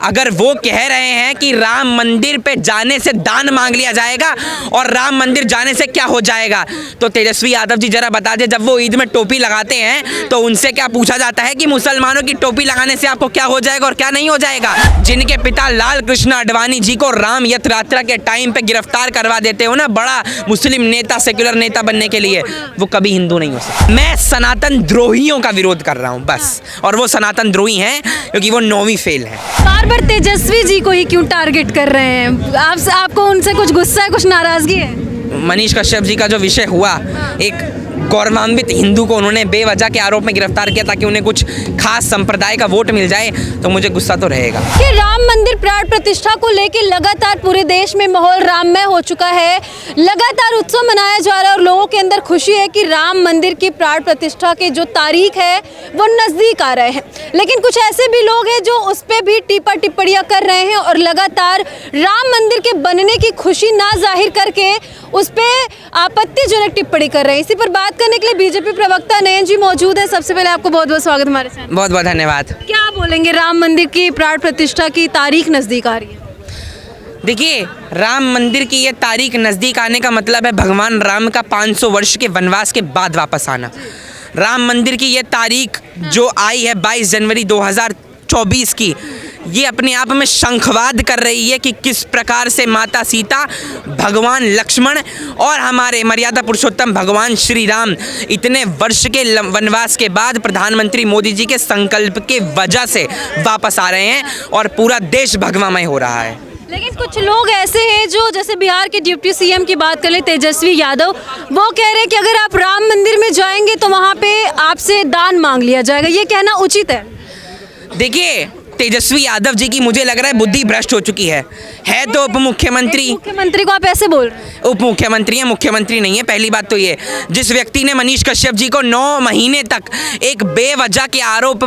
अगर वो कह रहे हैं कि राम मंदिर पे जाने से दान मांग लिया जाएगा और राम मंदिर जाने से क्या हो जाएगा, तो तेजस्वी यादव जी जरा बता दें, जब वो ईद में टोपी लगाते हैं तो उनसे क्या पूछा जाता है कि मुसलमानों की टोपी लगाने से आपको क्या हो जाएगा और क्या नहीं हो जाएगा? जिनके पिता लाल कृष्ण आडवाणी जी को राम यथ यात्रा के टाइम पे गिरफ्तार करवा देते हो ना, बड़ा मुस्लिम नेता, सेक्युलर नेता बनने के लिए, वो कभी हिंदू नहीं हो सकता। मैं सनातन द्रोहियों का विरोध कर रहा हूँ बस, और वो सनातन द्रोही हैं क्योंकि वो 9वीं फेल है। बार बार तेजस्वी जी को ही क्यों टारगेट कर रहे हैं? आपको उनसे कुछ गुस्सा है, कुछ नाराजगी है? मनीष कश्यप जी का जो विषय हुआ, एक गौरवान्वित हिंदू को उन्होंने बेवजह के आरोप में गिरफ्तार किया ताकि उन्हें कुछ खास संप्रदाय का वोट मिल जाए, तो मुझे गुस्सा तो रहेगा। कि राम मंदिर प्राण प्रतिष्ठा को लेकर लगातार पूरे देश में माहौल राममय हो चुका है, लगातार उत्सव मनाया जा रहा है और लोगों के अंदर खुशी है कि राम मंदिर की प्राण प्रतिष्ठा की जो तारीख है वो नजदीक आ रहे हैं। लेकिन कुछ ऐसे भी लोग हैं जो उस पर भी टीपा टिप्पणियां कर रहे हैं और लगातार राम मंदिर के बनने की खुशी ना जाहिर करके उस पर आपत्तिजनक टिप्पणी कर रहे हैं। इसी पर बात करने के लिए बीजेपी प्रवक्ता नयन जी मौजूद है। सबसे पहले आपको बहुत बहुत स्वागत हमारे साथ। बहुत बहुत धन्यवाद। क्या बोलेंगे, राम मंदिर की प्राण प्रतिष्ठा की तारीख नजदीक आ रही है? देखिए, राम मंदिर की ये तारीख नज़दीक आने का मतलब है भगवान राम का 500 वर्ष के वनवास के बाद वापस आना। राम मंदिर की ये तारीख जो आई है 22 जनवरी 2024 की, ये अपने आप में शंखवाद कर रही है कि किस प्रकार से माता सीता, भगवान लक्ष्मण और हमारे मर्यादा पुरुषोत्तम भगवान श्री राम इतने वर्ष के वनवास के बाद प्रधानमंत्री मोदी जी के संकल्प के वजह से वापस आ रहे हैं और पूरा देश भगवामय हो रहा है। लेकिन कुछ लोग ऐसे हैं जो, जैसे बिहार के डिप्टी सीएम की बात करें तेजस्वी यादव, वो कह रहे हैं कि अगर आप राम मंदिर में जाएंगे तो वहाँ पे आपसे दान मांग लिया जाएगा। ये कहना उचित है? देखिए, तेजस्वी यादव जी की मुझे लग रहा है बुद्धि भ्रष्ट हो चुकी है तो उप मुख्यमंत्री। मुख्यमंत्री को आप ऐसे बोल रहे हैं? उप मुख्यमंत्री है, मुख्यमंत्री नहीं है। पहली बात तो ये, जिस व्यक्ति ने मनीष कश्यप जी को 9 महीने तक एक बेवजह के आरोप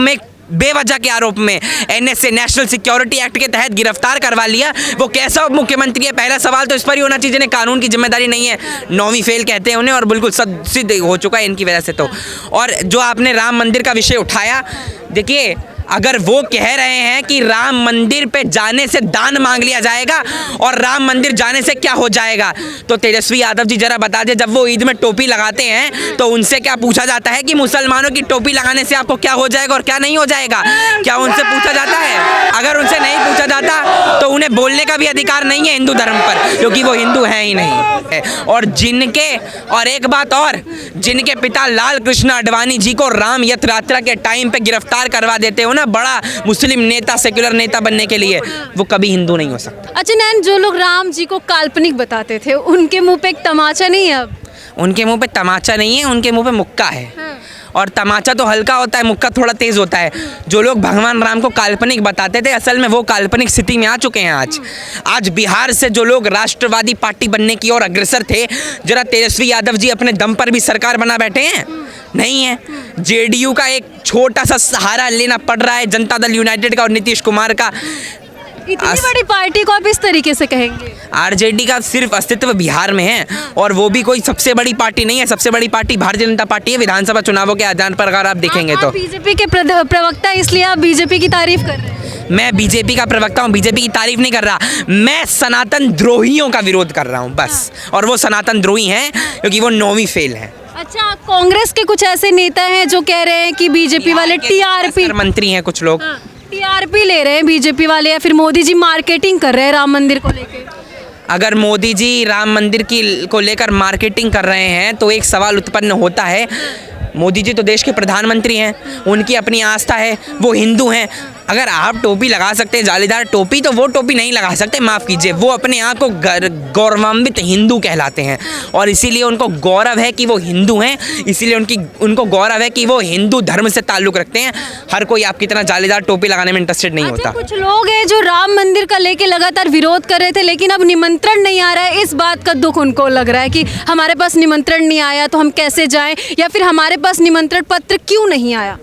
में NSA नेशनल सिक्योरिटी एक्ट के तहत गिरफ्तार करवा लिया, वो कैसा उप मुख्यमंत्री है? पहला सवाल तो इस पर ही होना चाहिए, जिन्हें कानून की जिम्मेदारी नहीं है। 9वीं फेल कहते हैं उन्हें, और बिल्कुल सिद्ध हो चुका है इनकी वजह से तो। और जो आपने राम मंदिर का विषय उठाया, देखिए, अगर वो कह रहे हैं कि राम मंदिर पे जाने से दान मांग लिया जाएगा और राम मंदिर जाने से क्या हो जाएगा, तो तेजस्वी यादव जी जरा बता दें, जब वो ईद में टोपी लगाते हैं तो उनसे क्या पूछा जाता है कि मुसलमानों की टोपी लगाने से आपको क्या हो जाएगा और क्या नहीं हो जाएगा? क्या उनसे पूछा जाता है? अगर उनसे नहीं पूछा जाता तो उन्हें बोलने का भी अधिकार नहीं है हिंदू धर्म पर, क्योंकि वो हिंदू हैं ही नहीं। और एक बात और, जिनके पिता लाल कृष्ण आडवाणी जी को राम यथ यात्रा के टाइम पे गिरफ्तार करवा देते हो ना, बड़ा मुस्लिम नेता, सेक्युलर नेता बनने के लिए, वो कभी हिंदू नहीं हो सकता। अच्छा नैन, जो लोग राम जी को काल्पनिक बताते थे, उनके मुंह पे एक तमाचा नहीं है अब? उनके मुंह पे तमाचा नहीं है, उनके मुंह पे मुक्का है। और तमाचा तो हल्का होता है, मुक्का थोड़ा तेज होता है। जो लोग भगवान राम को काल्पनिक बताते थे, असल में वो काल्पनिक स्थिति में आ चुके हैं आज बिहार से जो लोग राष्ट्रवादी पार्टी बनने की ओर अग्रसर थे, जरा तेजस्वी यादव जी अपने दम पर भी सरकार बना बैठे हैं? नहीं है। JDU का एक छोटा सा सहारा लेना पड़ रहा है, जनता दल यूनाइटेड का और नीतीश कुमार का। इतनी बड़ी पार्टी को आप इस तरीके से कहेंगे? RJD का सिर्फ अस्तित्व बिहार में है, और वो भी कोई सबसे बड़ी पार्टी नहीं है। सबसे बड़ी पार्टी भारतीय जनता पार्टी है। विधानसभा चुनावों के आधार पर अगर आप देखेंगे तो बीजेपी के प्रवक्ता, इसलिए आप बीजेपी की तारीफ कर रहे हैं? मैं बीजेपी का प्रवक्ता हूँ, बीजेपी की तारीफ नहीं कर रहा। मैं सनातन द्रोहियों का विरोध कर रहा हूँ बस, और वो सनातन द्रोही हैं क्योंकि वो 9वीं फेल है। अच्छा, कांग्रेस के कुछ ऐसे नेता हैं जो कह रहे हैं कि बीजेपी वाले TRP मंत्री हैं, कुछ लोग TRP ले रहे हैं बीजेपी वाले, या फिर मोदी जी मार्केटिंग कर रहे हैं राम मंदिर को लेकर। अगर मोदी जी राम मंदिर को लेकर मार्केटिंग कर रहे हैं तो एक सवाल उत्पन्न होता है, मोदी जी तो देश के प्रधानमंत्री हैं, उनकी अपनी आस्था है, वो हिंदू हैं। अगर आप टोपी लगा सकते हैं, जालीदार टोपी, तो वो टोपी नहीं लगा सकते, माफ़ कीजिए। वो अपने आप को गौरवान्वित हिंदू कहलाते हैं, और इसीलिए उनको गौरव है कि वो हिंदू हैं, इसीलिए उनको गौरव है कि वो हिंदू धर्म से ताल्लुक़ रखते हैं। हर कोई आपकी तरह जालीदार टोपी लगाने में इंटरेस्टेड नहीं होता। कुछ लोग हैं जो राम मंदिर का लेके लगातार विरोध कर रहे थे, लेकिन अब निमंत्रण नहीं आ रहा है, इस बात का दुख उनको लग रहा है कि हमारे पास निमंत्रण नहीं आया तो हम कैसे जाएं, या फिर हमारे पास निमंत्रण पत्र क्यों नहीं आया?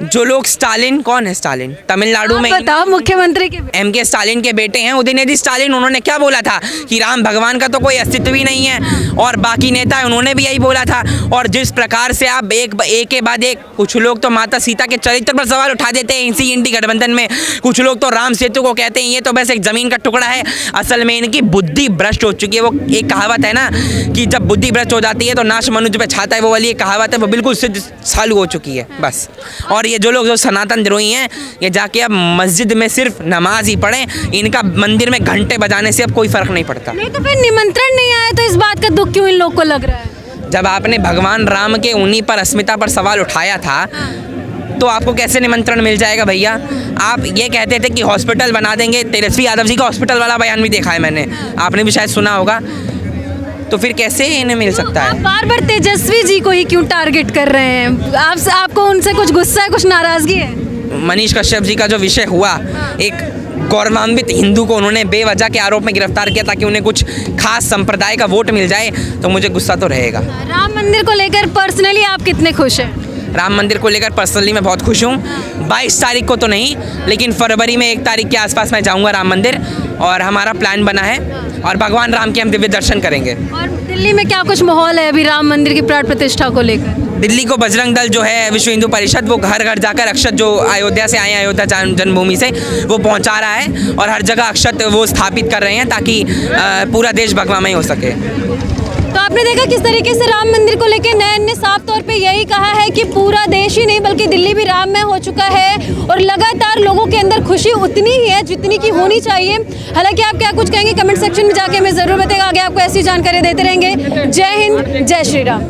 जो लोग स्टालिन, कौन है स्टालिन? तमिलनाडु आप में बताओ मुख्यमंत्री के एम.के. स्टालिन के बेटे हैं उदयनिधि स्टालिन। उन्होंने क्या बोला था कि राम भगवान का तो कोई अस्तित्व ही नहीं है, और बाकी नेता हैं उन्होंने भी यही बोला था। और जिस प्रकार से आप एक के बाद एक, कुछ लोग तो माता सीता के चरित्र पर सवाल उठा देते हैं इसी इंडी गठबंधन में, कुछ लोग तो राम सेतु को कहते हैं ये तो बस एक जमीन का टुकड़ा है। असल में इनकी बुद्धि भ्रष्ट हो चुकी है। वो एक कहावत है ना कि जब बुद्धि भ्रष्ट हो जाती है तो नाश मनुष्य पे छाता है, वो वाली एक कहावत है, वो बिल्कुल सिद्ध चालू हो चुकी है बस। और ये जो लोग जो सनातन द्रोही हैं, ये जाके अब मस्जिद में सिर्फ नमाज ही पढ़ें, इनका मंदिर में घंटे बजाने से अब कोई फर्क नहीं पड़ता। नहीं तो फिर निमंत्रण नहीं आया तो इस बात का दुख क्यों इन लोग को लग रहा है? जब आपने भगवान राम के उन्हीं पर अस्मिता पर सवाल उठाया था तो आपको कैसे निमंत्रण मिल जाएगा भैया? आप ये कहते थे कि हॉस्पिटल बना देंगे, तेजस्वी यादव जी का हॉस्पिटल वाला बयान भी देखा है मैंने, आपने भी शायद सुना होगा। तो फिर कैसे इन्हें मिल सकता आप है? बार बार तेजस्वी जी को ही क्यों टारगेट कर रहे हैं? आपको उनसे कुछ गुस्सा है, कुछ नाराजगी है? मनीष कश्यप जी का जो विषय हुआ, एक गौरवान्वित हिंदू को उन्होंने बेवजह के आरोप में गिरफ्तार किया ताकि उन्हें कुछ खास संप्रदाय का वोट मिल जाए, तो मुझे गुस्सा तो रहेगा। राम मंदिर को लेकर पर्सनली आप कितने खुश हैं? राम मंदिर को लेकर पर्सनली मैं बहुत खुश हूँ। 22 तारीख को तो नहीं, लेकिन फरवरी में 1 तारीख के आसपास मैं जाऊँगा राम मंदिर, और हमारा प्लान बना है, और भगवान राम के हम दिव्य दर्शन करेंगे। और दिल्ली में क्या कुछ माहौल है अभी राम मंदिर की प्राण प्रतिष्ठा को लेकर? दिल्ली को बजरंग दल जो है, विश्व हिंदू परिषद, वो घर घर जाकर अक्षत जो अयोध्या से आए हैं, अयोध्या जन्मभूमि से, वो पहुंचा रहा है, और हर जगह अक्षत वो स्थापित कर रहे हैं ताकि पूरा देश भगवामय हो सके। तो आपने देखा किस तरीके से राम मंदिर को लेकर नयन ने साफ तौर पे यही कहा है कि पूरा देश ही नहीं बल्कि दिल्ली भी राममय हो चुका है, और लगातार लोगों के अंदर खुशी उतनी ही है जितनी की होनी चाहिए। हालांकि आप क्या कुछ कहेंगे कमेंट सेक्शन में जाके हमें ज़रूर बताइएगा। आगे आपको ऐसी जानकारी देते रहेंगे। जय हिंद, जय श्री राम।